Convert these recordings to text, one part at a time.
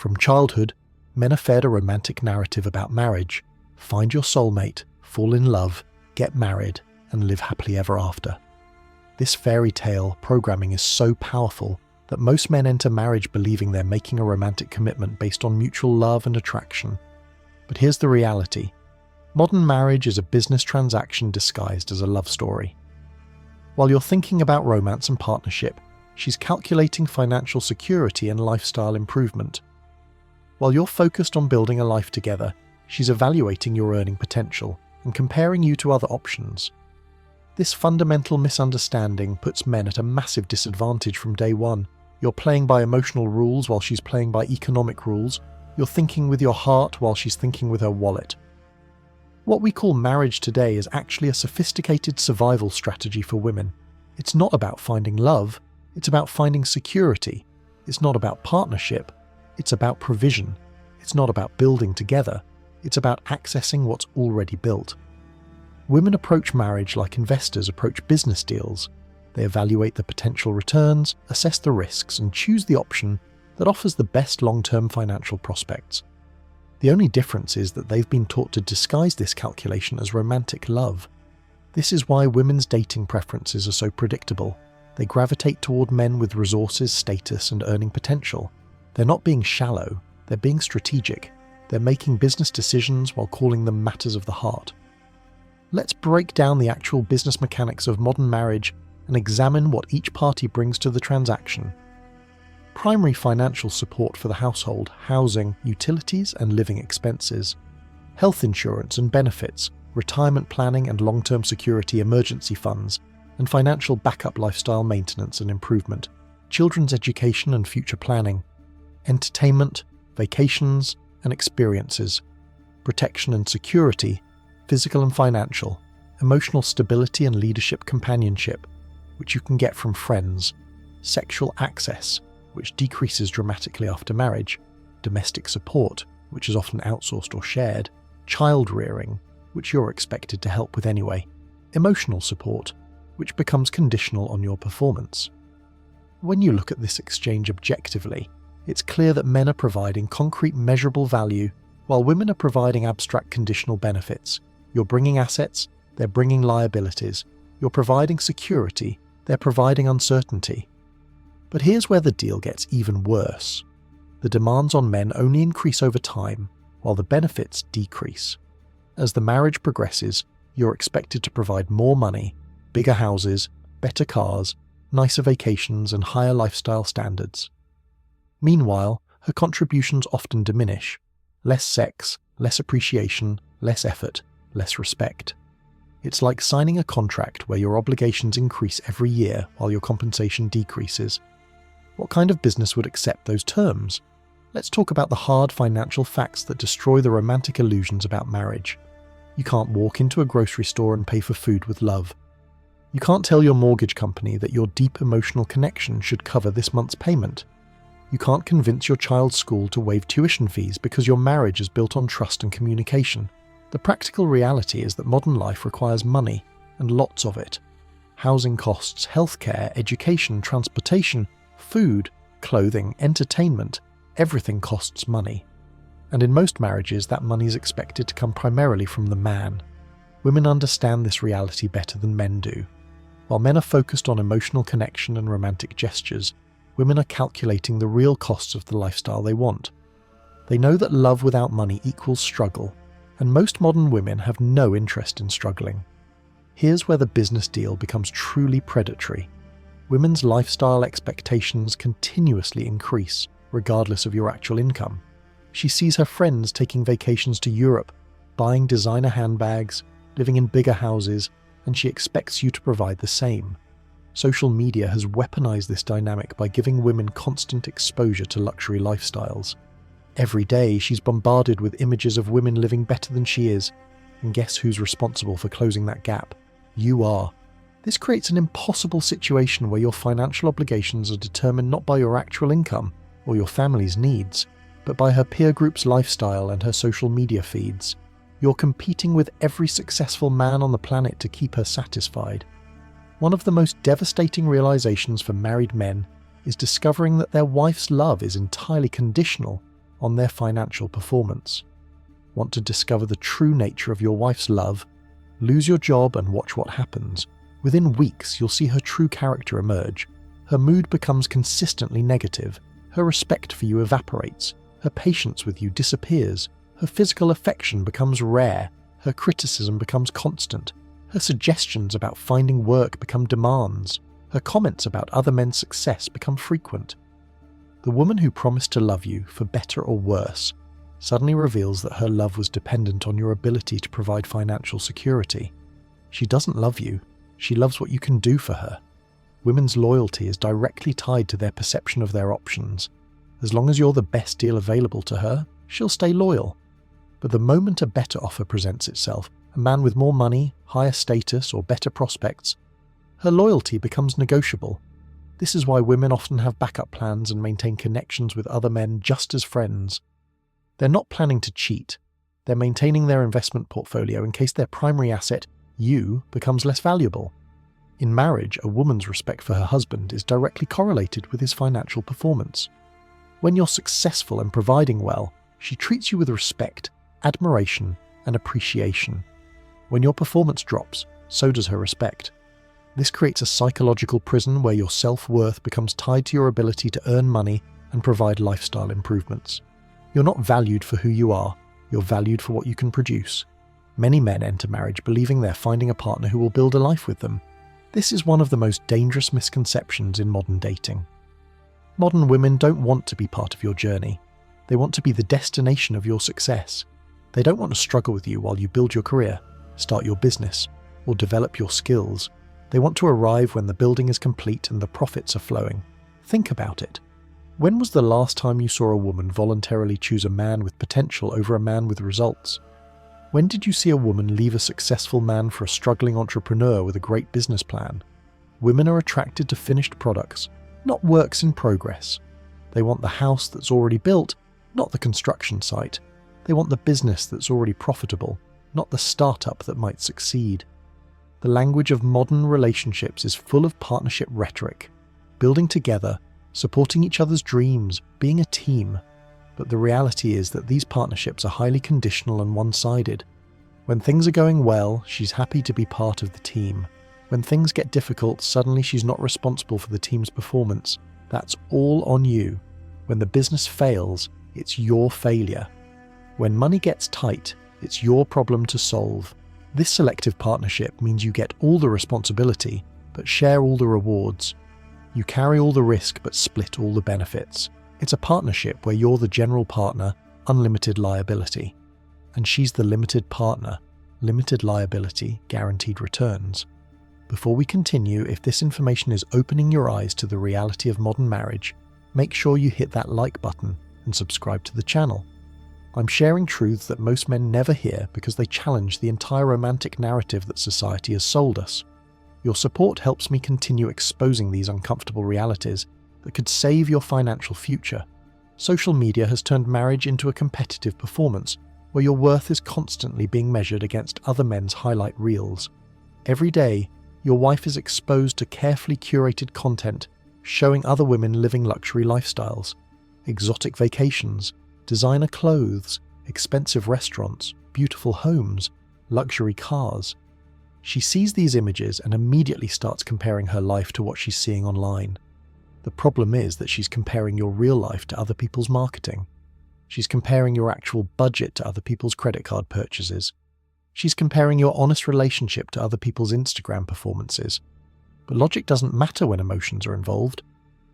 From childhood, men are fed a romantic narrative about marriage. Find your soulmate, fall in love, get married, and live happily ever after. This fairy tale programming is so powerful that most men enter marriage believing they're making a romantic commitment based on mutual love and attraction. But here's the reality. Modern marriage is a business transaction disguised as a love story. While you're thinking about romance and partnership, she's calculating financial security and lifestyle improvement. While you're focused on building a life together, she's evaluating your earning potential and comparing you to other options. This fundamental misunderstanding puts men at a massive disadvantage from day one. You're playing by emotional rules while she's playing by economic rules. You're thinking with your heart while she's thinking with her wallet. What we call marriage today is actually a sophisticated survival strategy for women. It's not about finding love, it's about finding security. It's not about partnership, it's about provision. It's not about building together, it's about accessing what's already built. Women approach marriage like investors approach business deals. They evaluate the potential returns, assess the risks, and choose the option that offers the best long-term financial prospects. The only difference is that they've been taught to disguise this calculation as romantic love. This is why women's dating preferences are so predictable. They gravitate toward men with resources, status, and earning potential. They're not being shallow, they're being strategic. They're making business decisions while calling them matters of the heart. Let's break down the actual business mechanics of modern marriage and examine what each party brings to the transaction. Primary financial support for the household, housing, utilities and living expenses, health insurance and benefits, retirement planning and long-term security emergency funds, and financial backup lifestyle maintenance and improvement, children's education and future planning, entertainment, vacations and experiences, protection and security, physical and financial, emotional stability and leadership companionship, which you can get from friends, sexual access, which decreases dramatically after marriage, domestic support, which is often outsourced or shared, child rearing, which you're expected to help with anyway, emotional support, which becomes conditional on your performance. When you look at this exchange objectively, it's clear that men are providing concrete measurable value while women are providing abstract conditional benefits. You're bringing assets, they're bringing liabilities. You're providing security, they're providing uncertainty. But here's where the deal gets even worse. The demands on men only increase over time, while the benefits decrease. As the marriage progresses, you're expected to provide more money, bigger houses, better cars, nicer vacations, and higher lifestyle standards. Meanwhile, her contributions often diminish. Less sex, less appreciation, less effort, less respect. It's like signing a contract where your obligations increase every year while your compensation decreases. What kind of business would accept those terms? Let's talk about the hard financial facts that destroy the romantic illusions about marriage. You can't walk into a grocery store and pay for food with love. You can't tell your mortgage company that your deep emotional connection should cover this month's payment. You can't convince your child's school to waive tuition fees because your marriage is built on trust and communication. The practical reality is that modern life requires money, and lots of it. Housing costs, healthcare, education, transportation, food, clothing, entertainment, everything costs money. And in most marriages, that money is expected to come primarily from the man. Women understand this reality better than men do. While men are focused on emotional connection and romantic gestures, women are calculating the real costs of the lifestyle they want. They know that love without money equals struggle, and most modern women have no interest in struggling. Here's where the business deal becomes truly predatory. Women's lifestyle expectations continuously increase, regardless of your actual income. She sees her friends taking vacations to Europe, buying designer handbags, living in bigger houses, and she expects you to provide the same. Social media has weaponized this dynamic by giving women constant exposure to luxury lifestyles. Every day, she's bombarded with images of women living better than she is, and guess who's responsible for closing that gap? You are. This creates an impossible situation where your financial obligations are determined not by your actual income or your family's needs, but by her peer group's lifestyle and her social media feeds. You're competing with every successful man on the planet to keep her satisfied. One of the most devastating realizations for married men is discovering that their wife's love is entirely conditional, on their financial performance. Want to discover the true nature of your wife's love? Lose your job and watch what happens. Within weeks, you'll see her true character emerge. Her mood becomes consistently negative. Her respect for you evaporates. Her patience with you disappears. Her physical affection becomes rare. Her criticism becomes constant. Her suggestions about finding work become demands. Her comments about other men's success become frequent. The woman who promised to love you, for better or worse, suddenly reveals that her love was dependent on your ability to provide financial security. She doesn't love you. She loves what you can do for her. Women's loyalty is directly tied to their perception of their options. As long as you're the best deal available to her, she'll stay loyal. But the moment a better offer presents itself, a man with more money, higher status, or better prospects, her loyalty becomes negotiable. This is why women often have backup plans and maintain connections with other men just as friends. They're not planning to cheat. They're maintaining their investment portfolio in case their primary asset, you, becomes less valuable. In marriage, a woman's respect for her husband is directly correlated with his financial performance. When you're successful and providing well, she treats you with respect, admiration, and appreciation. When your performance drops, so does her respect. This creates a psychological prison where your self-worth becomes tied to your ability to earn money and provide lifestyle improvements. You're not valued for who you are, you're valued for what you can produce. Many men enter marriage believing they're finding a partner who will build a life with them. This is one of the most dangerous misconceptions in modern dating. Modern women don't want to be part of your journey. They want to be the destination of your success. They don't want to struggle with you while you build your career, start your business, or develop your skills. They want to arrive when the building is complete and the profits are flowing. Think about it. When was the last time you saw a woman voluntarily choose a man with potential over a man with results? When did you see a woman leave a successful man for a struggling entrepreneur with a great business plan? Women are attracted to finished products, not works in progress. They want the house that's already built, not the construction site. They want the business that's already profitable, not the startup that might succeed. The language of modern relationships is full of partnership rhetoric, building together, supporting each other's dreams, being a team. But the reality is that these partnerships are highly conditional and one-sided. When things are going well, she's happy to be part of the team. When things get difficult, suddenly she's not responsible for the team's performance. That's all on you. When the business fails, it's your failure. When money gets tight, it's your problem to solve. This selective partnership means you get all the responsibility, but share all the rewards. You carry all the risk, but split all the benefits. It's a partnership where you're the general partner, unlimited liability. And she's the limited partner, limited liability, guaranteed returns. Before we continue, if this information is opening your eyes to the reality of modern marriage, make sure you hit that like button and subscribe to the channel. I'm sharing truths that most men never hear because they challenge the entire romantic narrative that society has sold us. Your support helps me continue exposing these uncomfortable realities that could save your financial future. Social media has turned marriage into a competitive performance where your worth is constantly being measured against other men's highlight reels. Every day, your wife is exposed to carefully curated content showing other women living luxury lifestyles, exotic vacations, designer clothes, expensive restaurants, beautiful homes, luxury cars. She sees these images and immediately starts comparing her life to what she's seeing online. The problem is that she's comparing your real life to other people's marketing. She's comparing your actual budget to other people's credit card purchases. She's comparing your honest relationship to other people's Instagram performances. But logic doesn't matter when emotions are involved.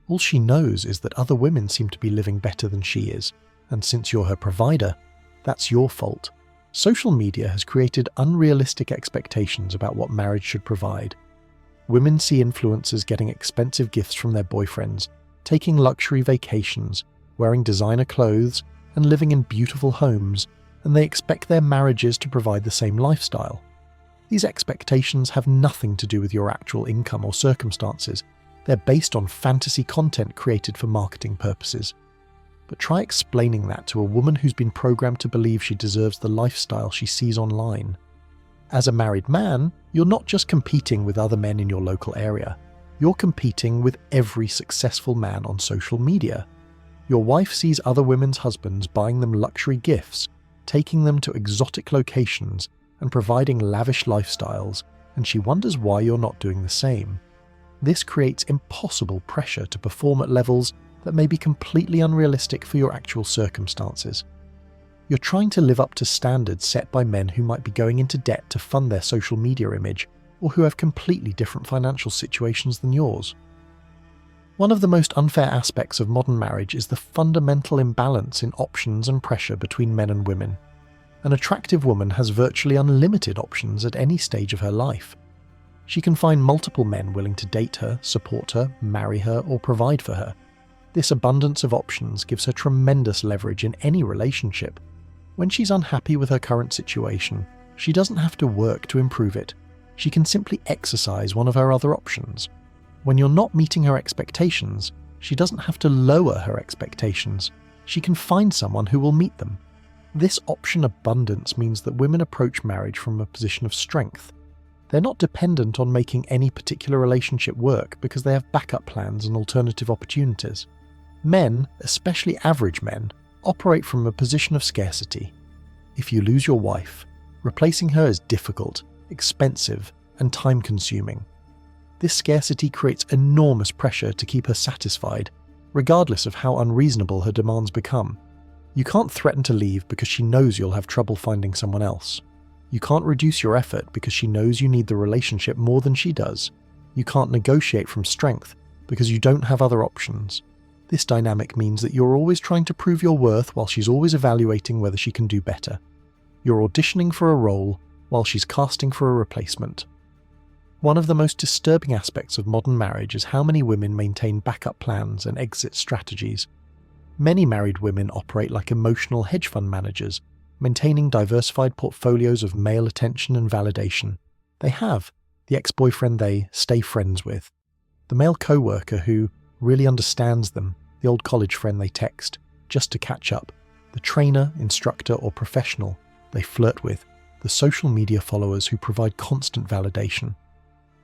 All she knows is that other women seem to be living better than she is, and since you're her provider, that's your fault. Social media has created unrealistic expectations about what marriage should provide. Women see influencers getting expensive gifts from their boyfriends, taking luxury vacations, wearing designer clothes, and living in beautiful homes, and they expect their marriages to provide the same lifestyle. These expectations have nothing to do with your actual income or circumstances. They're based on fantasy content created for marketing purposes. But try explaining that to a woman who's been programmed to believe she deserves the lifestyle she sees online. As a married man, you're not just competing with other men in your local area. You're competing with every successful man on social media. Your wife sees other women's husbands buying them luxury gifts, taking them to exotic locations, and providing lavish lifestyles, and she wonders why you're not doing the same. This creates impossible pressure to perform at levels that may be completely unrealistic for your actual circumstances. You're trying to live up to standards set by men who might be going into debt to fund their social media image, or who have completely different financial situations than yours. One of the most unfair aspects of modern marriage is the fundamental imbalance in options and pressure between men and women. An attractive woman has virtually unlimited options at any stage of her life. She can find multiple men willing to date her, support her, marry her, or provide for her. This abundance of options gives her tremendous leverage in any relationship. When she's unhappy with her current situation, she doesn't have to work to improve it. She can simply exercise one of her other options. When you're not meeting her expectations, she doesn't have to lower her expectations. She can find someone who will meet them. This option abundance means that women approach marriage from a position of strength. They're not dependent on making any particular relationship work because they have backup plans and alternative opportunities. Men, especially average men, operate from a position of scarcity. If you lose your wife, replacing her is difficult, expensive, and time-consuming. This scarcity creates enormous pressure to keep her satisfied, regardless of how unreasonable her demands become. You can't threaten to leave because she knows you'll have trouble finding someone else. You can't reduce your effort because she knows you need the relationship more than she does. You can't negotiate from strength because you don't have other options. This dynamic means that you're always trying to prove your worth while she's always evaluating whether she can do better. You're auditioning for a role while she's casting for a replacement. One of the most disturbing aspects of modern marriage is how many women maintain backup plans and exit strategies. Many married women operate like emotional hedge fund managers, maintaining diversified portfolios of male attention and validation. They have the ex-boyfriend they stay friends with, the male co-worker who really understands them, the old college friend they text just to catch up, the trainer, instructor, or professional they flirt with, the social media followers who provide constant validation.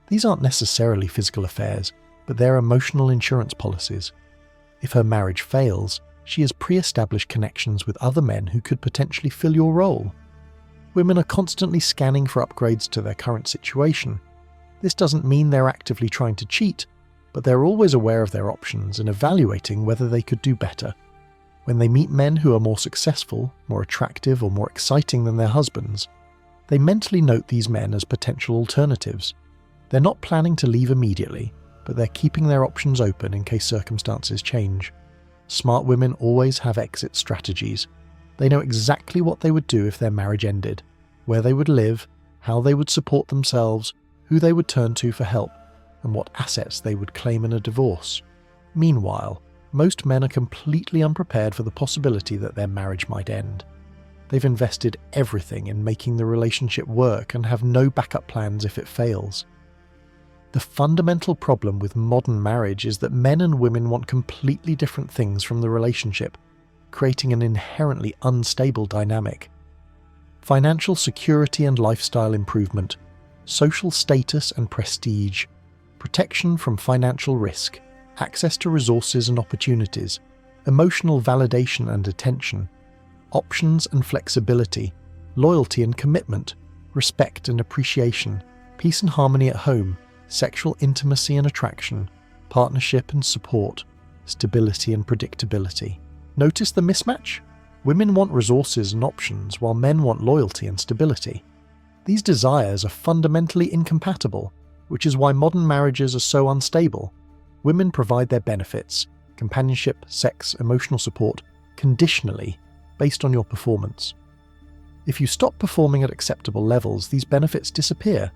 These aren't necessarily physical affairs, but they're emotional insurance policies. If her marriage fails, she has pre-established connections with other men who could potentially fill your role. Women are constantly scanning for upgrades to their current situation. This doesn't mean they're actively trying to cheat, but they're always aware of their options and evaluating whether they could do better. When they meet men who are more successful, more attractive, or more exciting than their husbands, they mentally note these men as potential alternatives. They're not planning to leave immediately, but they're keeping their options open in case circumstances change. Smart women always have exit strategies. They know exactly what they would do if their marriage ended, where they would live, how they would support themselves, who they would turn to for help, and what assets they would claim in a divorce. Meanwhile, most men are completely unprepared for the possibility that their marriage might end. They've invested everything in making the relationship work and have no backup plans if it fails. The fundamental problem with modern marriage is that men and women want completely different things from the relationship, creating an inherently unstable dynamic. Financial security and lifestyle improvement, social status and prestige, protection from financial risk, access to resources and opportunities, emotional validation and attention, options and flexibility, loyalty and commitment, respect and appreciation, peace and harmony at home, sexual intimacy and attraction, partnership and support, stability and predictability. Notice the mismatch? Women want resources and options while men want loyalty and stability. These desires are fundamentally incompatible, which is why modern marriages are so unstable. Women provide their benefits, companionship, sex, emotional support, conditionally, based on your performance. If you stop performing at acceptable levels, these benefits disappear.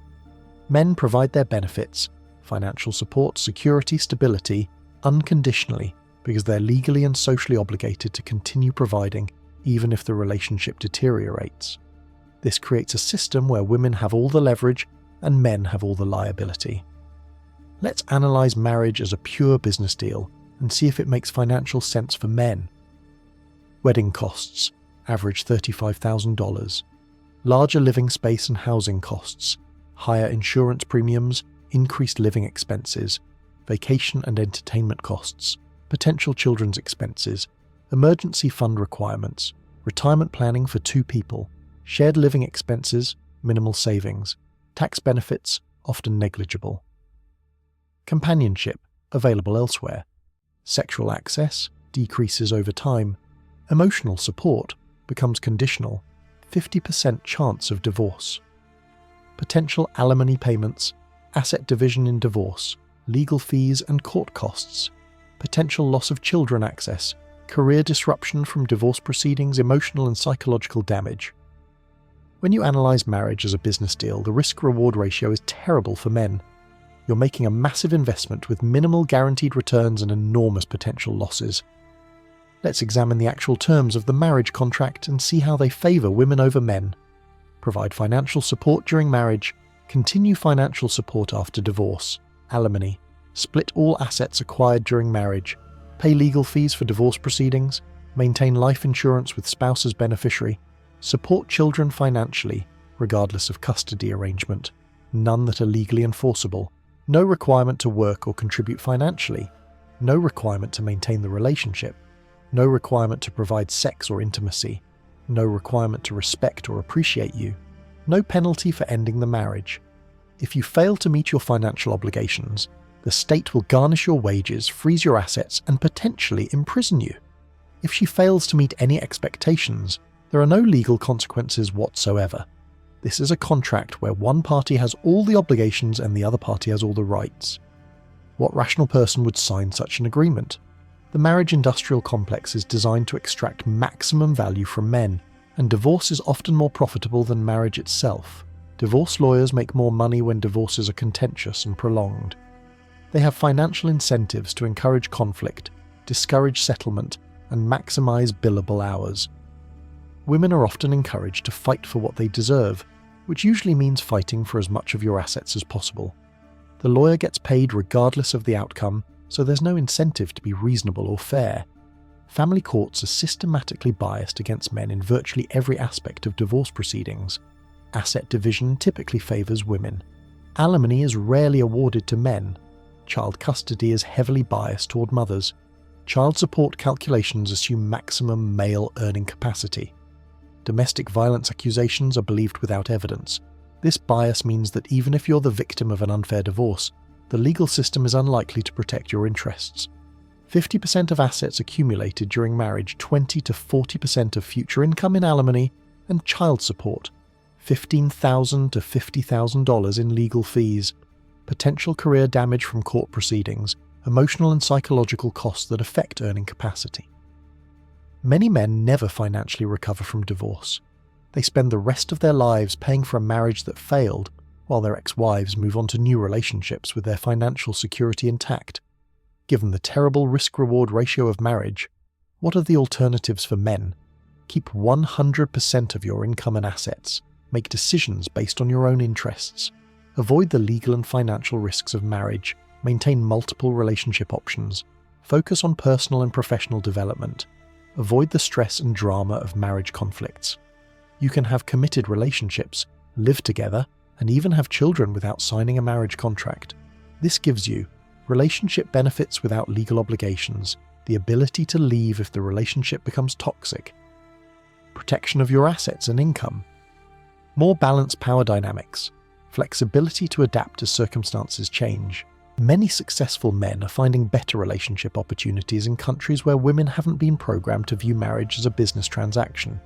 Men provide their benefits, financial support, security, stability, unconditionally, because they're legally and socially obligated to continue providing, even if the relationship deteriorates. This creates a system where women have all the leverage and men have all the liability. Let's analyze marriage as a pure business deal and see if it makes financial sense for men. Wedding costs, average $35,000. Larger living space and housing costs, higher insurance premiums, increased living expenses, vacation and entertainment costs, potential children's expenses, emergency fund requirements, retirement planning for 2 people, shared living expenses, minimal savings, tax benefits, often negligible. Companionship, available elsewhere. Sexual access, decreases over time. Emotional support, becomes conditional, 50% chance of divorce. Potential alimony payments, asset division in divorce, legal fees and court costs, potential loss of children access, career disruption from divorce proceedings, emotional and psychological damage. When you analyse marriage as a business deal, the risk-reward ratio is terrible for men. You're making a massive investment with minimal guaranteed returns and enormous potential losses. Let's examine the actual terms of the marriage contract and see how they favour women over men. Provide financial support during marriage, continue financial support after divorce, alimony, split all assets acquired during marriage, pay legal fees for divorce proceedings, maintain life insurance with spouse as beneficiary, support children financially, regardless of custody arrangement, none that are legally enforceable, no requirement to work or contribute financially, no requirement to maintain the relationship, no requirement to provide sex or intimacy, no requirement to respect or appreciate you, no penalty for ending the marriage. If you fail to meet your financial obligations, the state will garnish your wages, freeze your assets, and potentially imprison you. If she fails to meet any expectations, there are no legal consequences whatsoever. This is a contract where one party has all the obligations and the other party has all the rights. What rational person would sign such an agreement? The marriage industrial complex is designed to extract maximum value from men, and divorce is often more profitable than marriage itself. Divorce lawyers make more money when divorces are contentious and prolonged. They have financial incentives to encourage conflict, discourage settlement, and maximize billable hours. Women are often encouraged to fight for what they deserve, which usually means fighting for as much of your assets as possible. The lawyer gets paid regardless of the outcome, so there's no incentive to be reasonable or fair. Family courts are systematically biased against men in virtually every aspect of divorce proceedings. Asset division typically favours women. Alimony is rarely awarded to men. Child custody is heavily biased toward mothers. Child support calculations assume maximum male earning capacity. Domestic violence accusations are believed without evidence. This bias means that even if you're the victim of an unfair divorce, the legal system is unlikely to protect your interests. 50% of assets accumulated during marriage, 20 to 40% of future income in alimony, and child support, $15,000 to $50,000 in legal fees, potential career damage from court proceedings, emotional and psychological costs that affect earning capacity. Many men never financially recover from divorce. They spend the rest of their lives paying for a marriage that failed, while their ex-wives move on to new relationships with their financial security intact. Given the terrible risk-reward ratio of marriage, what are the alternatives for men? Keep 100% of your income and assets. Make decisions based on your own interests. Avoid the legal and financial risks of marriage. Maintain multiple relationship options. Focus on personal and professional development. Avoid the stress and drama of marriage conflicts. You can have committed relationships, live together, and even have children without signing a marriage contract. This gives you relationship benefits without legal obligations, the ability to leave if the relationship becomes toxic, protection of your assets and income, more balanced power dynamics, flexibility to adapt as circumstances change. Many successful men are finding better relationship opportunities in countries where women haven't been programmed to view marriage as a business transaction.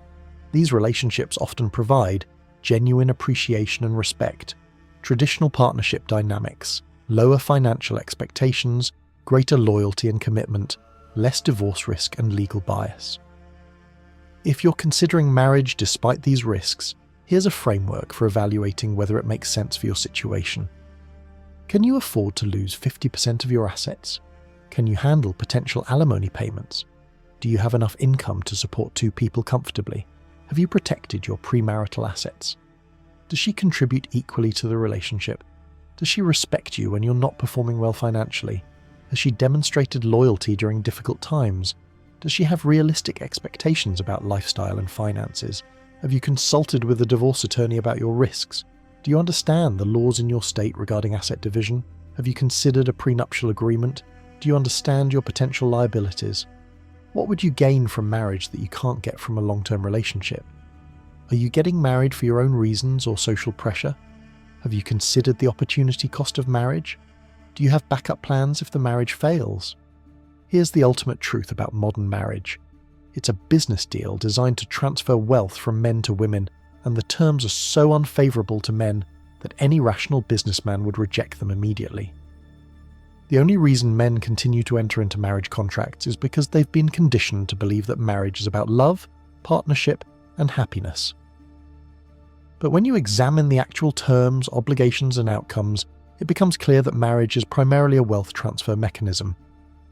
These relationships often provide genuine appreciation and respect, traditional partnership dynamics, lower financial expectations, greater loyalty and commitment, less divorce risk and legal bias. If you're considering marriage despite these risks, here's a framework for evaluating whether it makes sense for your situation. Can you afford to lose 50% of your assets? Can you handle potential alimony payments? Do you have enough income to support 2 people comfortably? Have you protected your premarital assets? Does she contribute equally to the relationship? Does she respect you when you're not performing well financially? Has she demonstrated loyalty during difficult times? Does she have realistic expectations about lifestyle and finances? Have you consulted with a divorce attorney about your risks? Do you understand the laws in your state regarding asset division? Have you considered a prenuptial agreement? Do you understand your potential liabilities? What would you gain from marriage that you can't get from a long-term relationship? Are you getting married for your own reasons or social pressure? Have you considered the opportunity cost of marriage? Do you have backup plans if the marriage fails? Here's the ultimate truth about modern marriage. It's a business deal designed to transfer wealth from men to women, and the terms are so unfavorable to men that any rational businessman would reject them immediately. The only reason men continue to enter into marriage contracts is because they've been conditioned to believe that marriage is about love, partnership, and happiness. But when you examine the actual terms, obligations, and outcomes, it becomes clear that marriage is primarily a wealth transfer mechanism.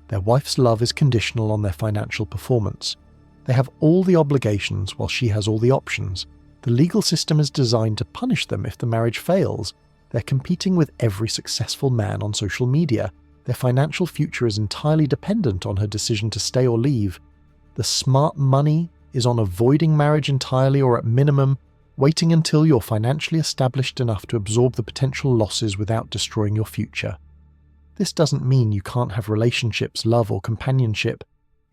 Their wife's love is conditional on their financial performance. They have all the obligations while she has all the options. The legal system is designed to punish them if the marriage fails. They're competing with every successful man on social media. Their financial future is entirely dependent on her decision to stay or leave. The smart money is on avoiding marriage entirely, or at minimum, waiting until you're financially established enough to absorb the potential losses without destroying your future. This doesn't mean you can't have relationships, love, or companionship.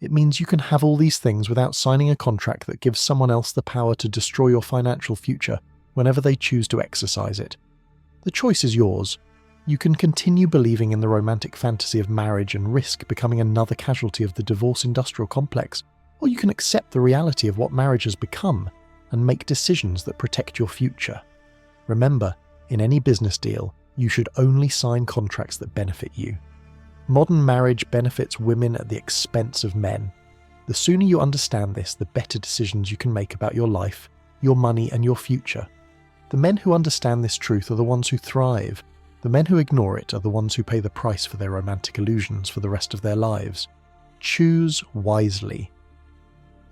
It means you can have all these things without signing a contract that gives someone else the power to destroy your financial future whenever they choose to exercise it. The choice is yours. You can continue believing in the romantic fantasy of marriage and risk becoming another casualty of the divorce industrial complex, or you can accept the reality of what marriage has become and make decisions that protect your future. Remember, in any business deal, you should only sign contracts that benefit you. Modern marriage benefits women at the expense of men. The sooner you understand this, the better decisions you can make about your life, your money, and your future. The men who understand this truth are the ones who thrive. The men who ignore it are the ones who pay the price for their romantic illusions for the rest of their lives. Choose wisely.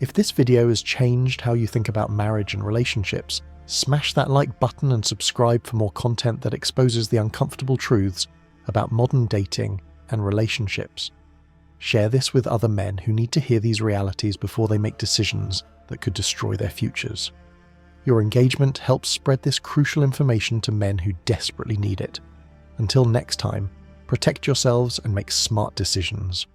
If this video has changed how you think about marriage and relationships, smash that like button and subscribe for more content that exposes the uncomfortable truths about modern dating and relationships. Share this with other men who need to hear these realities before they make decisions that could destroy their futures. Your engagement helps spread this crucial information to men who desperately need it. Until next time, protect yourselves and make smart decisions.